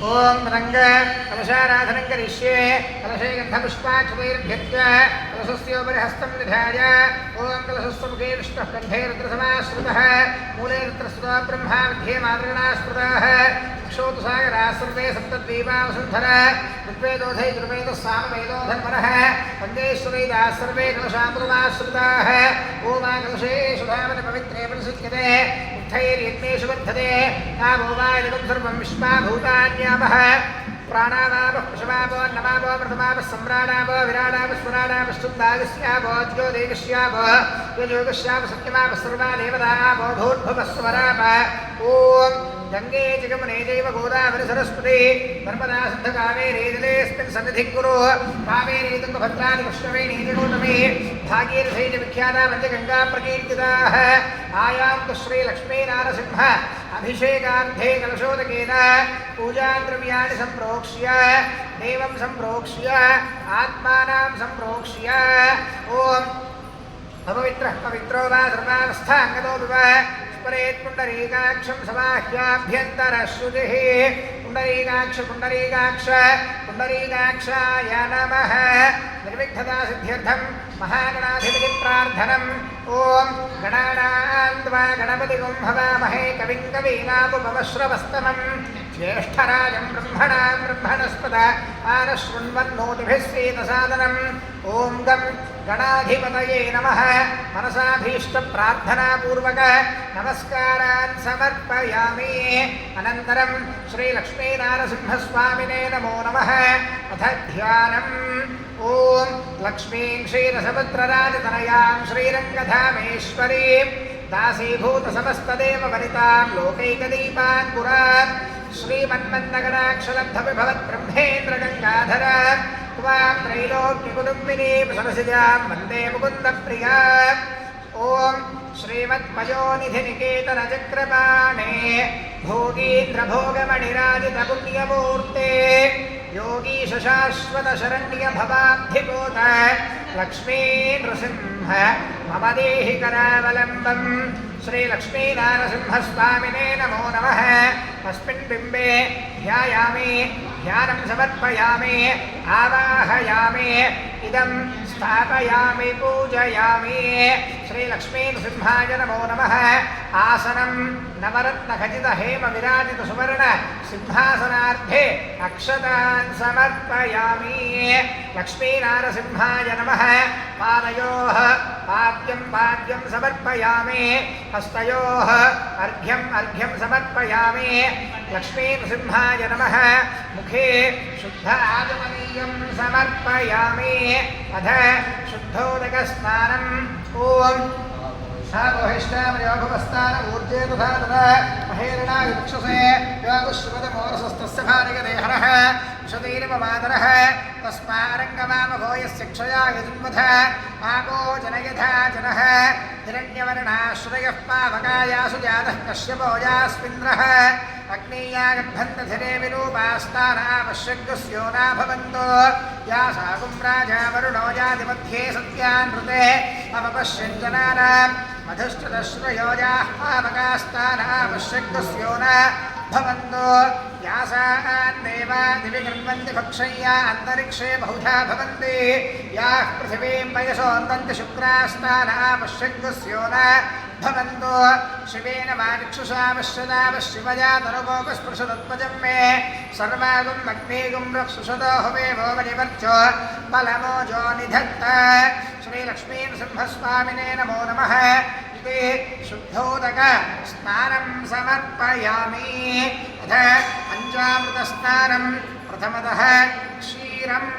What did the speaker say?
ओम रंग कलशाराधनं करिष्ये कलशे गन्धपुष्पाक्षतैर्भ्यच्च कलशस्योपरि हस्तं निधाय ओम कलशस्य मुखे विष्णुः कण्ठे रुद्रसमाश्रितः मूले रुद्रस्तुतो ब्रह्मा मध्ये मातृगणास्पृताः क्षोतसागराः सर्वे सप्तद्वीपा वसुन्धरा ऋग्वेदोधै यजुर्वेदः सामवेदो धन्वनः पञ्चेश्वरैदाः सर्वे कलशामृतमाश्रिताः ओमा कलशेषु धावन् पवित्रे परिशुच्यते उत्थैर्यज्ञेषु वर्धते नामो वा इदं सर्वं विश्वाभूतान्यामः प्राणावापः पशवापो नमापो प्रथमापः सम्राणापो विराडापः स्वराडापः शुद्धागस्यापो ज्योतिगस्यापो योगस्यापः सत्यमापः सर्वा देवतापो भूर्भुवः स्वरापः ॐ गंगे जगमुने जैव गोदावरी सरस्वती नर्मदा सिंधु कावेरी जलेऽस्मिन् सन्निधिं कुरु कावेरी तुङ्गभद्राणि कृष्णवेणी जगोतमी भागीरथी च विख्याता पञ्चगङ्गा प्रकीर्तिताः आयान्तु श्रीलक्ष्मीनारसिंह अभिषेकार्थे कलशोदकेन पूजाद्रव्याणि सम्प्रोक्ष्य देवं सम्प्रोक्ष्य आत्मानां सम्प्रोक्ष्य ॐ अपवित्रः पवित्रो वा सर्वावस्थाङ्गतो विवा स्मरेत् पुण्डरीकाक्षं समाह्याभ्यन्तरश्रुतिः पुण्डरीकाक्ष पुण्डरीकाक्ष पुण्डरीकाक्षाय नमः निर्विघ्नता सिद्ध्यर्थं महागणाधिपतिं प्रार्थनम् ॐ गणानां त्वा गणपतिगुं हवामहे कविं कवीनामुपमश्रवस्तमम् ज्येष्ठराजं ब्रह्मणां ब्रह्मणस्पद आनशृण्वन्नोतिभिः सीतसादनम् ॐ गं गणाधिपतये नमः मनसाभीष्टप्रार्थनापूर्वक नमस्कारान् समर्पयामि अनन्तरं श्रीलक्ष्मीनारसिंहस्वामिने नमो नमः अथ ध्यानम् ॐ लक्ष्मीं क्षीरसमुद्रराजतनयां श्रीरङ्गधामेश्वरीं दासीभूतसमस्तदेव वनितां लोकैकदीपाङ्कुरान् श्रीमन्मन्दगणाक्षलब्धविभवद्ब्रह्मेन्द्रगङ्गाधर त्वां त्रैलोक्यकुटुम्बिनीं सरसिजां वन्दे मुकुन्दप्रिया ॐ श्रीमत्पयोनिधिनिकेतनचक्रपाणे भोगीन्द्रभोगमणिराजितपुण्यमूर्ते योगीशशाश्वतशरण्यभवाब्धिभूत लक्ष्मी नृसिंह मम देहि करावलम्बम् श्रीलक्ष्मीनारसिंहस्वामिने नमो नमः अस्मिन् बिम्बे ध्यायामि ध्यानं समर्पयामि आवाहयामि इदं स्थापयामि पूजयामि श्रीलक्ष्मीनृसिंहाय नमो नमः आसनं नवरत्नखचितहेमविराजितसुवर्ण सिंहासनार्थे अक्षतान् समर्पयामि लक्ष्मीनारसिंहाय नमः पादयोः पाद्यं पाद्यं समर्पयामि हस्तयोः अर्घ्यम् अर्घ्यं समर्पयामि लक्ष्मीनृसिंहाय नमः मुखे शुद्ध आचमनीयं समर्पयामि अध शुद्धोदकस्नानम् ॐ शाभोहिष्ठामयोभवस्थान ऊर्जे तथा तथा महेरणायुक्षसे योगुश्रुतमोरसस्तस्य भारिगदेहरः विशदैरवमादरः तस्मारङ्गमामभो यस्य क्षया यजुन्वथ आपो जनयथा जनः हिरण्यवर्णाश्रयः पावकायासु जातः कश्यपो यास्मिन्द्रः अग्नेयागर्भन्तधिरे विरूपास्तानापश्यग्स्योना भवन्तो या साकुं राजा वरुणो जातिमध्ये सत्यानृते अपपश्यञ्जनानां मधुश्चतश्रयोजाः पावकास्तानापश्यग्स्योना भवन्तो यासान् देवा दिवि गृह्णन्ति भक्षय्या अन्तरिक्षे बहुधा भवन्ति याः पृथिवीं पयसोऽन्तन्ति शुक्रास्तानापश्यग्स्योना भवन्तो शिवेन वाचक्षुषा पश्यदापश्शिवया तनुगोपस्पृशदत्पजं मे सर्वागुम् अग्नेगुं रक्षुषतो हुमेवो मणिवर्चो बलमोजो निधत्त श्रीलक्ष्मीनृसिंहस्वामिने नमो नमः इति शुद्धोदक स्नानं समर्पयामि अथ पञ्चामृतस्नानं प्रथमतः क्षीरम्